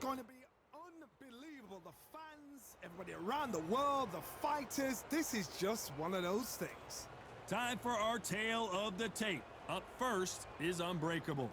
Going to be unbelievable. The fans, everybody around the world, the fighters. This is just one of those things. Time for our tale of the tape. Up first is Unbreakable.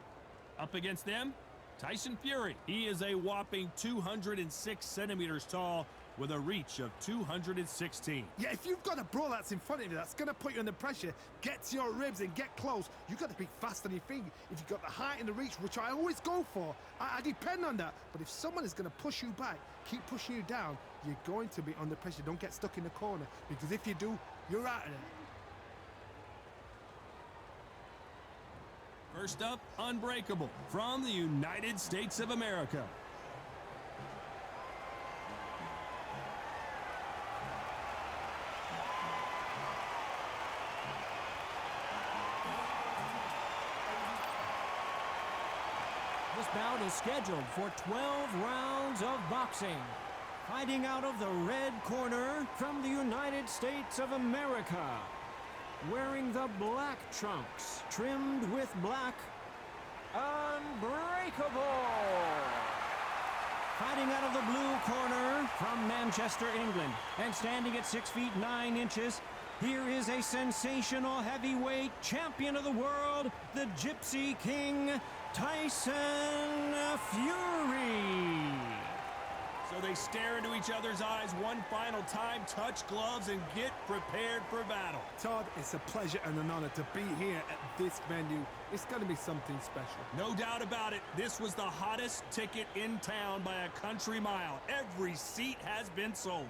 Up against them, Tyson Fury. He is a whopping 206 centimeters tall with a reach of 216. Yeah, if you've got a brawl that's in front of you, that's going to put you under pressure, get to your ribs and get close, you've got to be fast on your feet. If you've got the height and the reach, which I always go for, I depend on that. But if someone is going to push you back, keep pushing you down, you're going to be under pressure. Don't get stuck in the corner, because if you do, you're out of there. First up, Unbreakable from the United States of America. This bout is scheduled for 12 rounds of boxing. Fighting out of the red corner from the United States of America. Wearing the black trunks, trimmed with black, Unbreakable. Fighting out of the blue corner from Manchester, England, and standing at 6 feet 9 inches, here is a sensational heavyweight champion of the world, the Gypsy King, Tyson Fury. So they stare into each other's eyes one final time, touch gloves, and get prepared for battle. Todd, it's a pleasure and an honor to be here at this venue. It's going to be something special. No doubt about it. This was the hottest ticket in town by a country mile. Every seat has been sold.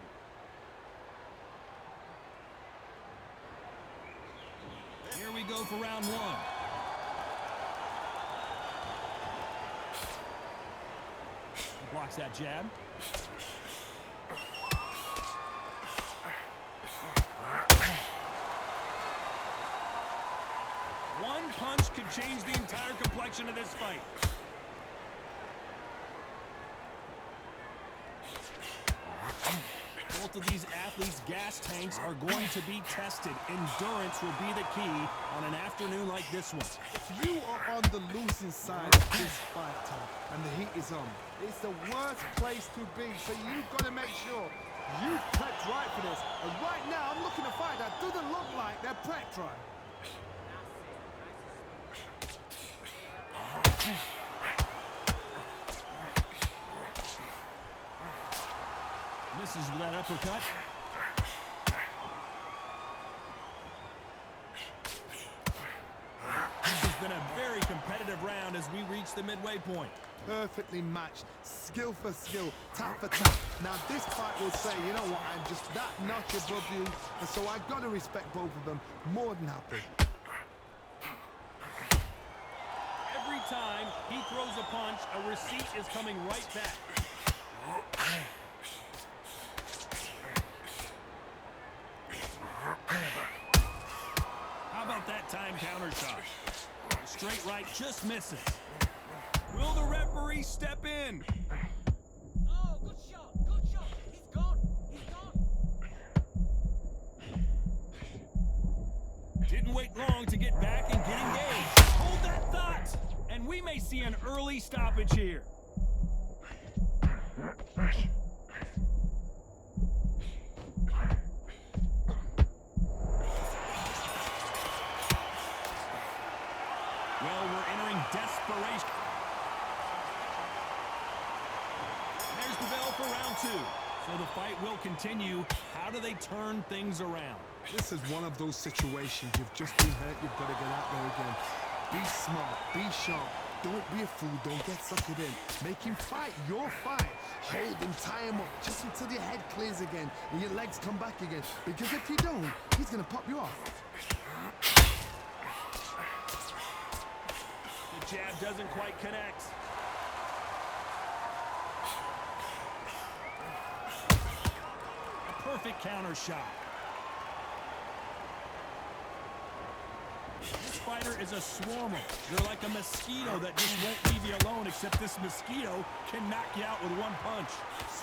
Here we go for round one. Blocks that jab. One punch could change the entire complexion of this fight. Both of these athletes' gas tanks are going to be tested. Endurance will be the key on an afternoon like this one. If you are on the losing side of this fight, Todd, and the heat is on, it's the worst place to be. So you've got to make sure you prepped right for this. And right now, I'm looking at a fight that doesn't look like they're prepped right. Misses with that uppercut. This has been a very competitive round as we reach the midway point. Perfectly matched, skill for skill, tap for tap. Now this fight will say, you know what, I'm just that notch above you, and so I've got to respect both of them more than happy. Every time he throws a punch, a receipt is coming right back. How about that time counter shot? Straight right just misses. Will the referee step in? Oh, good shot, good shot. He's gone, he's gone. Didn't wait long to get back and get engaged. Hold that thought, and we may see an early stoppage here. Well, we're entering desperation. There's the bell for round two. So the fight will continue. How do they turn things around? This is one of those situations. You've just been hurt, you've got to get out there again. Be smart, be sharp. Don't be a fool, don't get suckered in. Make him fight your fight. Hold him, tie him up, just until your head clears again and your legs come back again. Because if you don't, he's going to pop you off. The jab doesn't quite connect. A perfect counter shot. This fighter is a swarmer. They're like a mosquito that just won't leave you alone, except this mosquito can knock you out with one punch.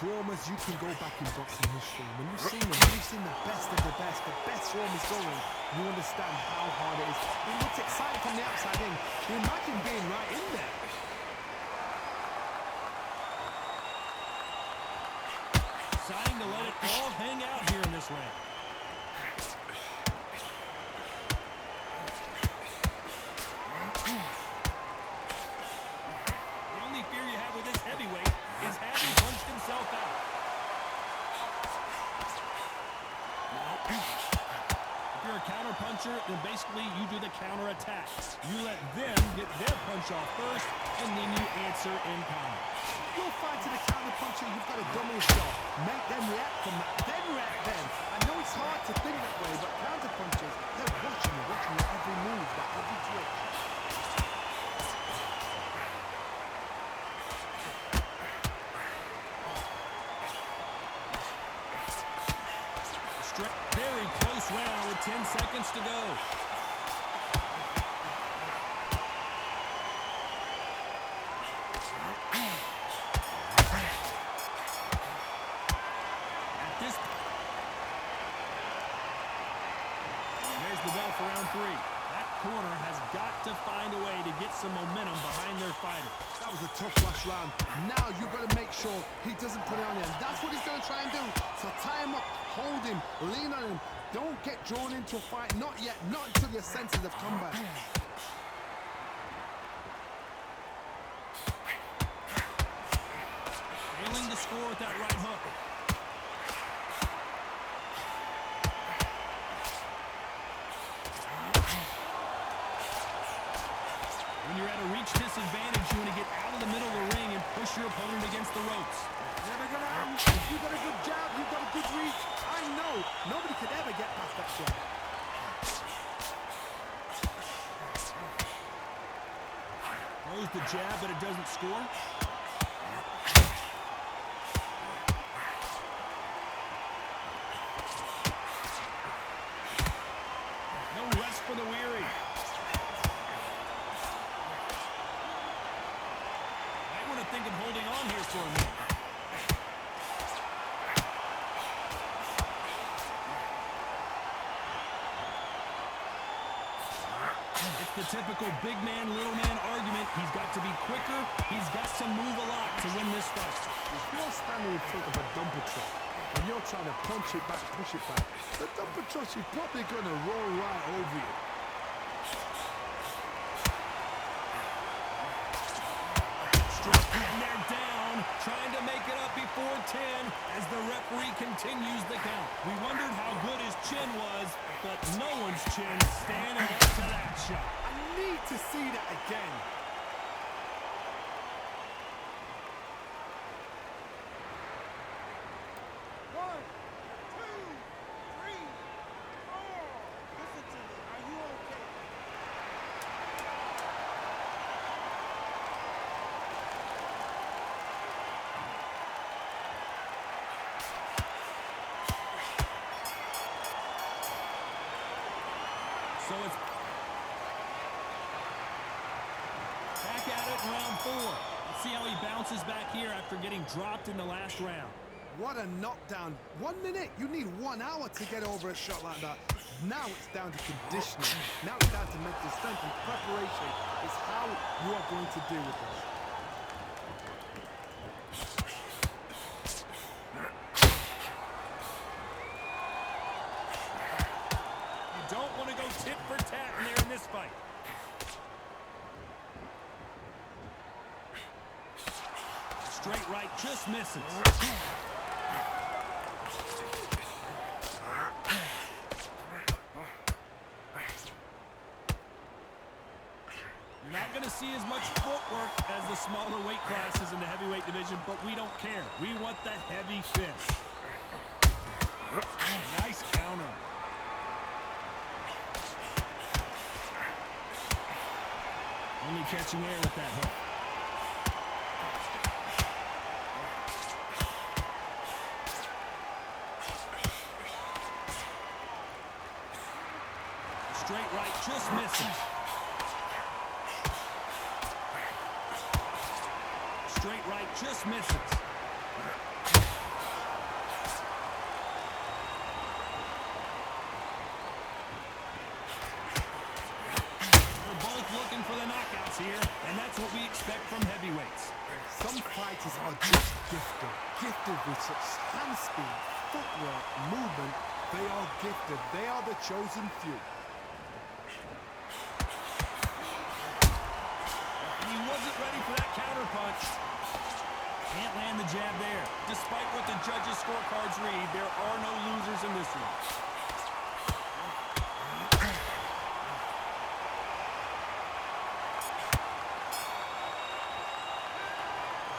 Swarmers, you can go back in boxing history. When you've seen them, when you've seen the best of the best swarmers going, you understand how hard it is. It looks exciting from the outside in. You imagine being right in there. deciding to let it all hang out here in this round. The only fear you have with this heavyweight is having punched himself out. If you're a counter puncher, then basically you do the counter attack. You let them get their punch off first, and then you answer in kind. You'll fight to the counter puncher, you've got a dummy shot. Make them react from that, then react then. I know it's hard to think that way, but counter punchers, they're watching your every move, that every twitch. Very close round with 10 seconds to go. There's the bell for round 3. That corner has got to find a way to get some momentum behind their fighter. That was a tough last round. Now you've got to make sure he doesn't put it on you. And that's what he's going to try and do. So tie him up, hold him, lean on him. Don't get drawn into a fight. Not yet. Not until your senses have come back. Failing to score with that right hook. When you're at a reach disadvantage, you want to get out of the middle of the ring and push your opponent against the ropes. Never gonna happen. If you've got a good jab, you've got a good reach. I know nobody could ever get past that shot. Throws the jab, but it doesn't score. No rest for the weary. Might want to think of holding on here for a minute. It's the typical big man, little man argument. He's got to be quicker. He's got to move a lot to win this fight. If you're standing in front of a dumper truck and you're trying to punch it back, push it back, the dumper truck is probably going to roll right over you. And they're down, trying to make it up before 10 as the referee continues the count. We wondered how good his chin was, but no one's chin standing up to that shot. I need to see that again. One, two, three, four. Listen to me. Are you okay? So it's back at it in round 4. Let's see how he bounces back here after getting dropped in the last round. What a knockdown. 1 minute. You need 1 hour to get over a shot like that. Now it's down to conditioning. Now it's down to mental strength and preparation. It's how you are going to deal with this. Don't want to go tit for tat in there in this fight. Straight right just misses. You're not going to see as much footwork as the smaller weight classes in the heavyweight division, but we don't care. We want the heavy fist. Nice counter. Only catching air with that hook. Straight right just misses. Straight right just misses. Looking for the knockouts here, and that's what we expect from heavyweights. Some fighters are just gifted. gifted with such hand speed, footwork, movement. They are gifted. They are the chosen few. He wasn't ready for that counter punch. Can't land the jab there. Despite what the judges' scorecards read, there are no losers in this one.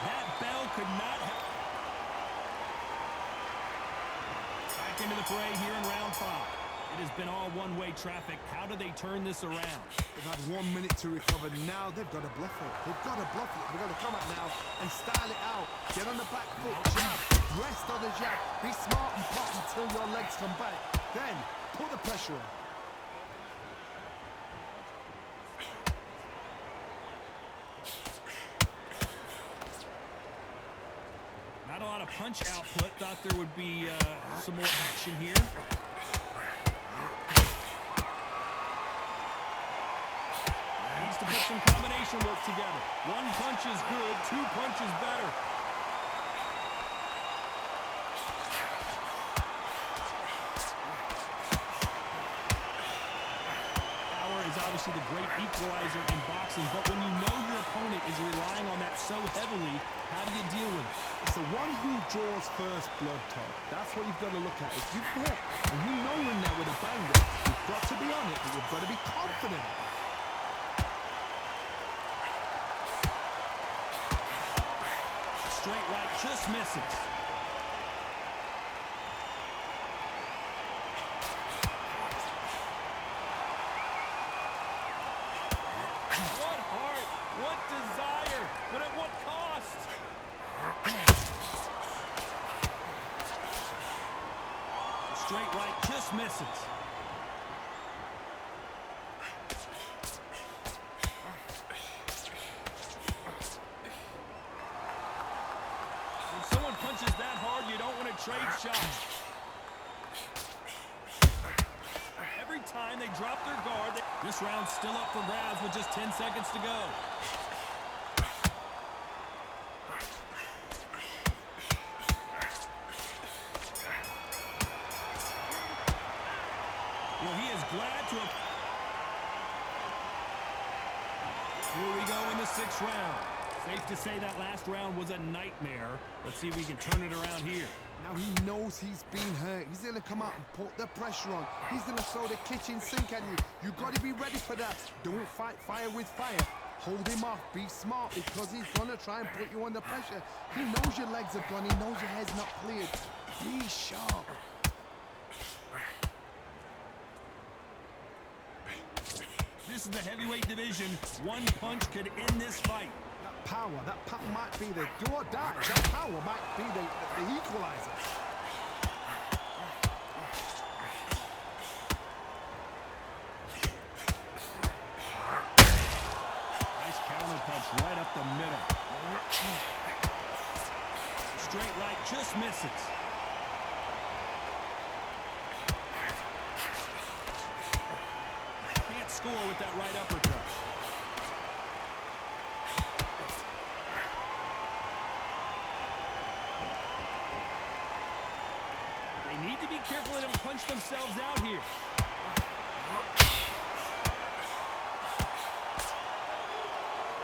That bell could not have... Back into the fray here in round 5. It has been all one-way traffic. How do they turn this around? They've had 1 minute to recover. Now they've got to bluff it. They've got to bluff it. They've got to come out now and style it out. Get on the back foot, jab, rest on the jab. Be smart and pop until your legs come back. Then put the pressure on. Not a lot of punch output. Thought there would be some more action here. Needs to put some combination work together. 1 punch is good, 2 punches better. Power is obviously the great equalizer in boxing, but when you know your opponent is relying on that so heavily, how do you deal with it? It's the one who draws first blood, Todd. That's what you've got to look at. If you've hit and you know you're in there with a banger, you've got to be on it, but you've got to be confident. Straight right just misses. What heart, what desire, but at what cost? Straight right just misses. When someone punches that hard, you don't want to trade shots. Every time they drop their guard, this round's still up for grabs with just 10 seconds to go. Well, he is glad to have... Here we go in the 6th round. Safe to say that last round was a nightmare. Let's see if we can turn it around here. Now he knows he's been hurt. He's going to come out and put the pressure on. He's going to throw the kitchen sink at you. You've got to be ready for that. Don't fight fire with fire. Hold him off. Be smart because he's going to try and put you under pressure. He knows your legs are gone. He knows your head's not cleared. Be sharp. This is the heavyweight division. 1 punch could end this fight. That power might be the do or die. That power might be the equalizer. Nice counter punch right up the middle. Straight right just misses. Can't score with that right uppercut. Need to be careful they don't punch themselves out here.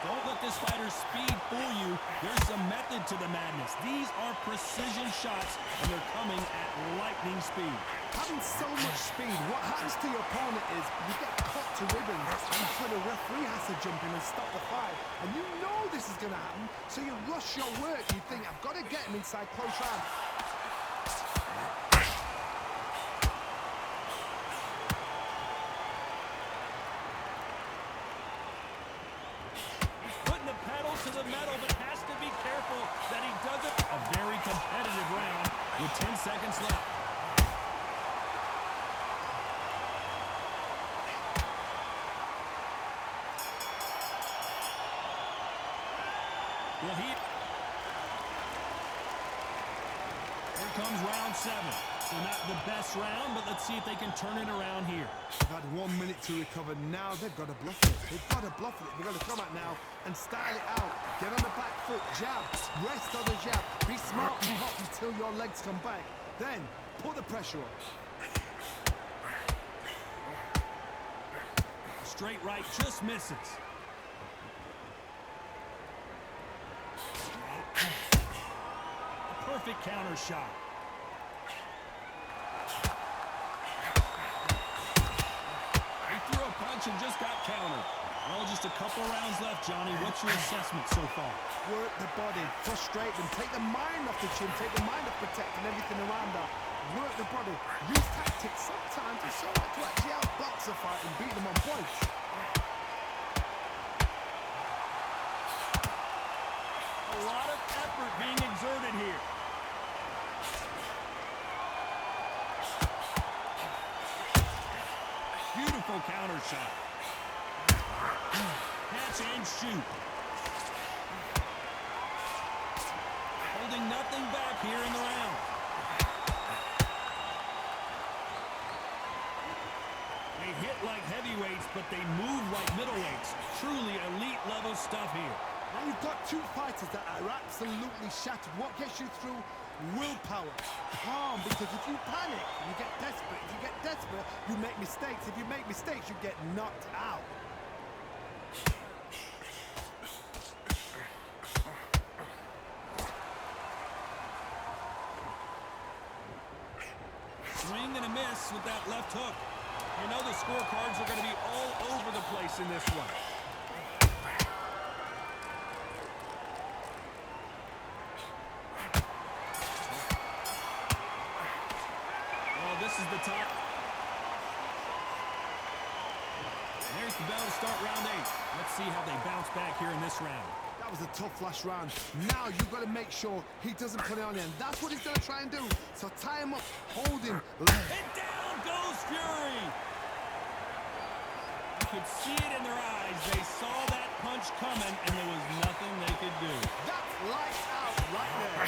Don't let this fighter's speed fool you. There's some method to the madness. These are precision shots, and they're coming at lightning speed. Having so much speed, what happens to your opponent is you get cut to ribbons, and so the referee has to jump in and stop the fight. And you know this is going to happen, so you rush your work. You think, I've got to get him inside close round. To the metal, but has to be careful that he doesn't. A very competitive round with 10 seconds left. Well, here comes round 7. So not the best round, but let's see if they can turn it around here. They've had 1 minute to recover. Now they've got to bluff it. They've got to bluff it. They've got to come out now and style it out. Get on the back foot, jab, rest on the jab. Be smart and hop until your legs come back. Then, put the pressure on. Straight right just misses. A perfect counter shot. He threw a punch and just got countered. Well, just a couple rounds left, Johnny. What's your assessment so far? Work the body, frustrate them, take the mind off the chin, take the mind off protecting everything around her. Work the body, use tactics. Sometimes it's so hard to actually outbox a fight and beat them on points. A lot of effort being exerted here. Beautiful counter shot. Catch and shoot. Holding nothing back here in the round. They hit like heavyweights, but they move like middleweights. Truly elite level stuff here. Now you've got two fighters that are absolutely shattered. What gets you through? Willpower. Calm, because if you panic, you get desperate. If you get desperate, you make mistakes. If you make mistakes, you get knocked out. Swing and a miss with that left hook. You know the scorecards are going to be all over the place in this one. Well, this is the top. There's the bell to start round 8. Let's see how they bounce back here in this round. That was a tough last round. Now you've got to make sure he doesn't put it on you. And that's what he's going to try and do. So tie him up, hold him. And down goes Fury. You could see it in their eyes. They saw that punch coming, and there was nothing they could do. That's lights out right there.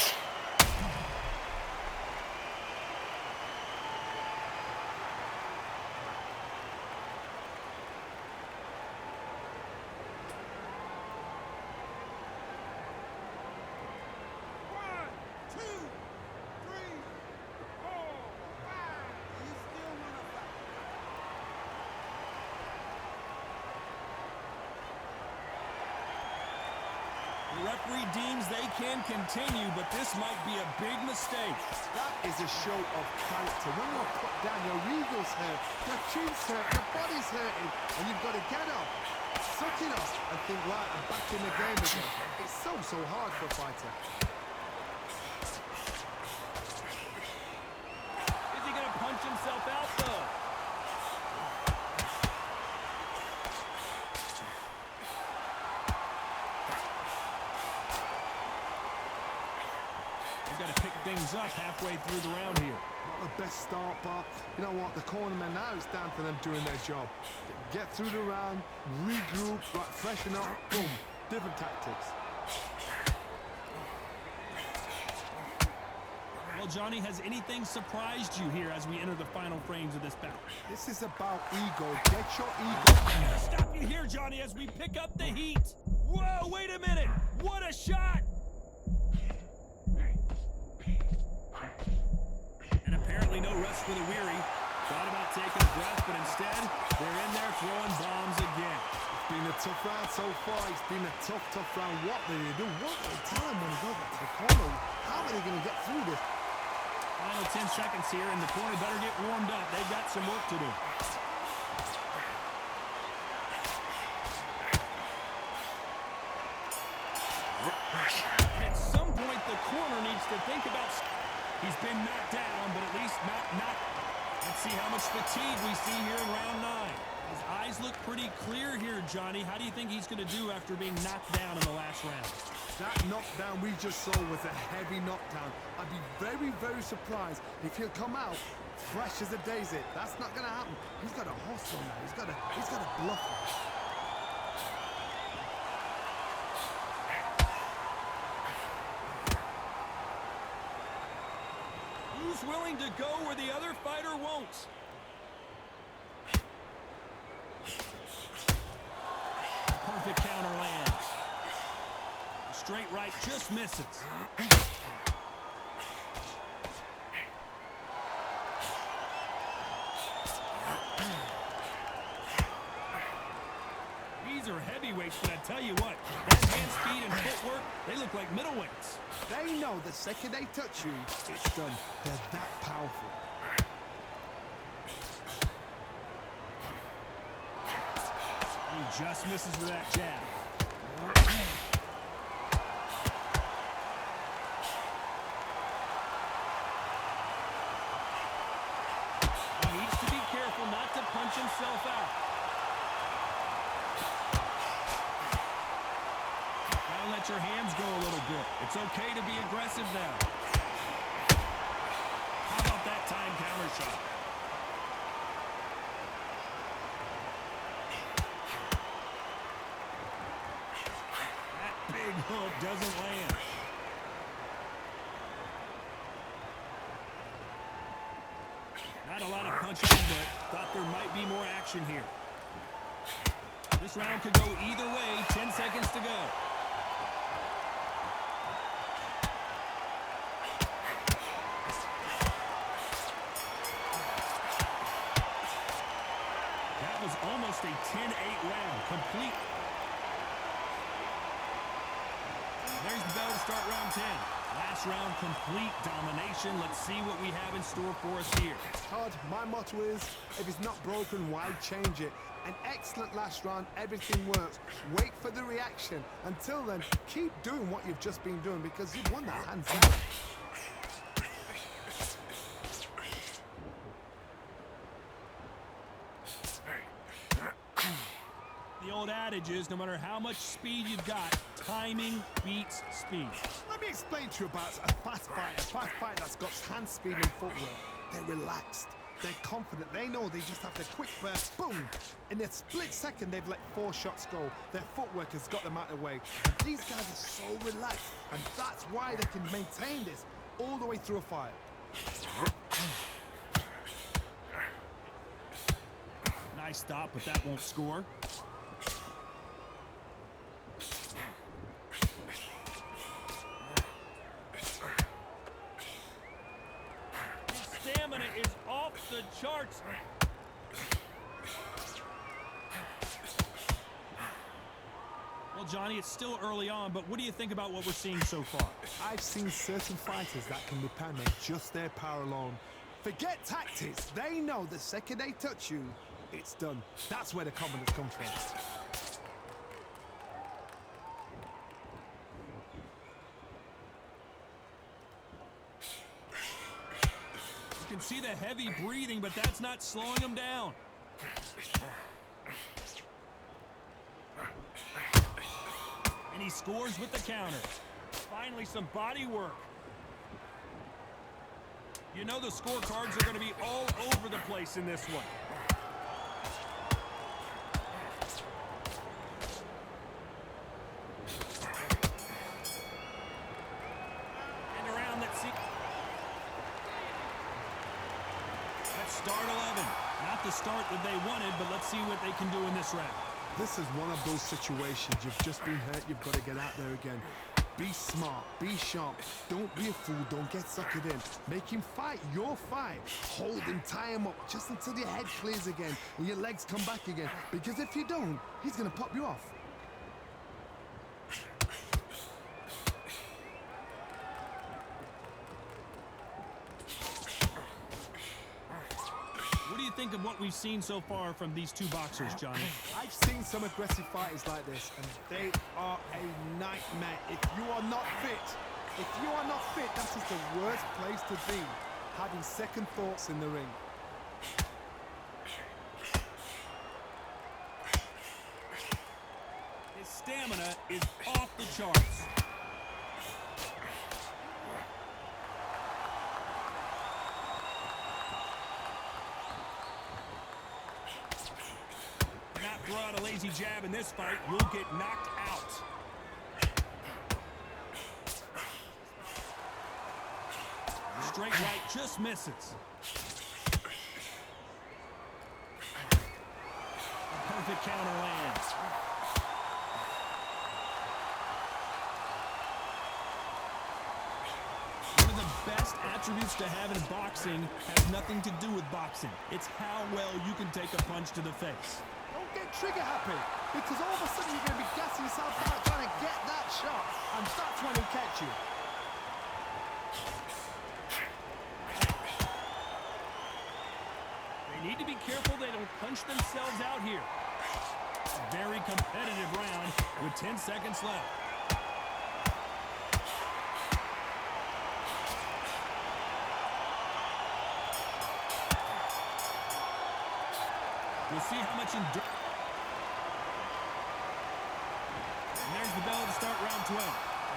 The referee deems they can continue, but this might be a big mistake. That is a show of character. When you're put down, your ego's hurt, your chin's hurt, your body's hurting, and you've got to get up, suck it up, and think, right, I'm back in the game again. It's so hard for a fighter. Is he going to punch himself out, though? Got to pick things up halfway through the round here. Not the best start, but you know what? The cornermen now, it's down to them doing their job. Get through the round, regroup, right, freshen up, boom. Different tactics. Well, Johnny, has anything surprised you here as we enter the final frames of this bout? This is about ego. Get your ego. I'm gonna stop you here, Johnny, as we pick up the heat. Whoa, wait a minute. What a shot. And apparently no rest for the weary. Thought about taking a breath, but instead, they're in there throwing bombs again. It's been a tough round so far. It's been a tough round. What are they do? What do they tell him when he goes back to the corner? How are they going to get through this? Final 10 seconds here, and the corner better get warmed up. They've got some work to do. At some point, the corner needs to think about... He's been knocked down, but at least not knocked. Let's see how much fatigue we see here in round 9. His eyes look pretty clear here, Johnny. How do you think he's going to do after being knocked down in the last round? That knockdown we just saw was a heavy knockdown. I'd be very surprised if he'll come out fresh as a daisy. That's not going to happen. He's got a hustle now. He's got a bluff. Who's willing to go where the other fighter won't? Perfect counter lands. Straight right just misses. Tyson. I tell you what, that hand speed and footwork, they look like middleweights. They know the second they touch you, it's done. They're that powerful. He just misses with that jab. He needs to be careful not to punch himself out. Gotta let your hands go a little bit. It's okay to be aggressive now. How about that time counter shot? Big hook doesn't land. Not a lot of punching, but thought there might be more action here. This round could go either way. 10 seconds to go. That was almost a 10-8 round. Complete. There's the bell to start round 10. Last round, complete domination. Let's see what we have in store for us here. Todd, my motto is, if it's not broken, why change it? An excellent last round, everything works. Wait for the reaction. Until then, keep doing what you've just been doing because you've won that hands down. The old adage is, no matter how much speed you've got, timing beats speed. Let me explain to you about a fast fight that's got hand speed and footwork. They're relaxed, they're confident, they know they just have to quick burst, boom! In a split second, they've let 4 shots go. Their footwork has got them out of the way. And these guys are so relaxed, and that's why they can maintain this all the way through a fight. Nice stop, but that won't score. Stamina is off the charts. Well, Johnny, it's still early on, but what do you think about what we're seeing so far? I've seen certain fighters that can depend on just their power alone. Forget tactics. They know the second they touch you, it's done. That's where the confidence comes from. You can see the heavy breathing, but that's not slowing him down. And he scores with the counter. Finally, some body work. You know the scorecards are going to be all over the place in this one. And around that seat. Let's start 11. Not the start that they wanted, but let's see what they can do in this round. This is one of those situations. You've just been hurt. You've got to get out there again. Be smart. Be sharp. Don't be a fool. Don't get suckered in. Make him fight your fight. Hold him. Tie him up just until your head clears again and your legs come back again. Because if you don't, he's going to pop you off. What do you think of what we've seen so far from these two boxers, Johnny? I've seen some aggressive fighters like this, and they are a nightmare. If you are not fit, that is the worst place to be, having second thoughts in the ring. His stamina is off the charts. Throw out a lazy jab in this fight, you'll get knocked out. Straight right just misses. A perfect counter lands. One of the best attributes to have in boxing has nothing to do with boxing. It's how well you can take a punch to the face. Don't get trigger happy, because all of a sudden you're going to be gassing yourself out trying to get that shot, and that's when he'll catch you. They need to be careful they don't punch themselves out here. A very competitive round with 10 seconds left. We'll see how much endurance. And there's the bell to start round 12.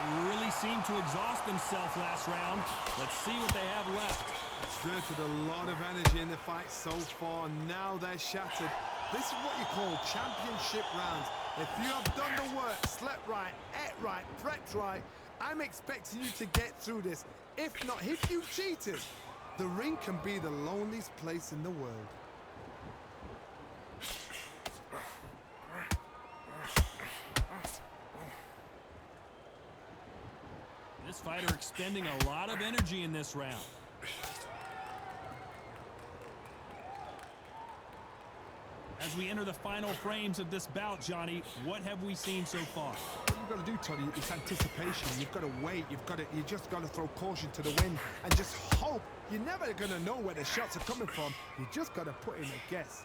They really seemed to exhaust themselves last round. Let's see what they have left. Exerted a lot of energy in the fight so far. Now they're shattered. This is what you call championship rounds. If you have done the work, slept right, ate right, prepped right, I'm expecting you to get through this. If not, if you cheated, the ring can be the loneliest place in the world. This fighter expending a lot of energy in this round. As we enter the final frames of this bout, Johnny, what have we seen so far? What you've got to do, Tony, is anticipation. You've got to wait. You just got to throw caution to the wind and just hope. You're never going to know where the shots are coming from. You just got to put in a guess.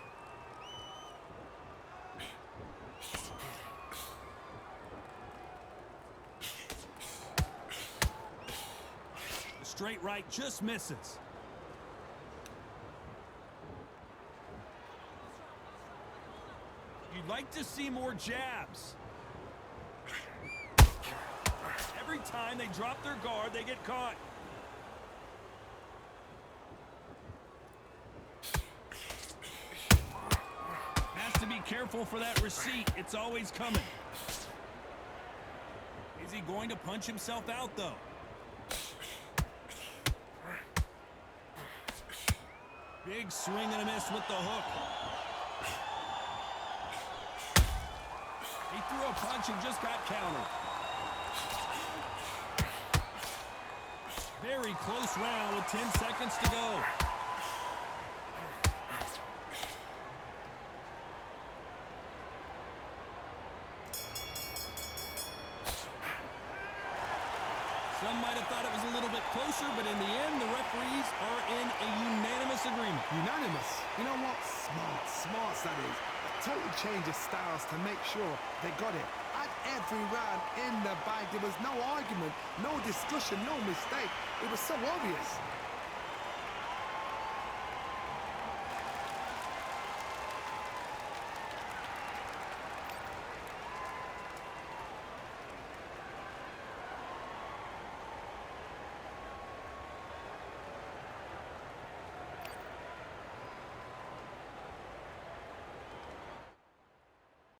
The straight right just misses. You'd like to see more jabs. Every time they drop their guard, they get caught. Has to be careful for that receipt. It's always coming. Is he going to punch himself out, though? Big swing and a miss with the hook. He threw a punch and just got countered. Very close round with 10 seconds to go. Some might have thought it was a little bit closer, but in the end, the referees are in a unanimous agreement. Unanimous? You know what? Smart that is. A total change of styles to make sure they got it. At every round in the bag, there was no argument, no discussion, no mistake. It was so obvious.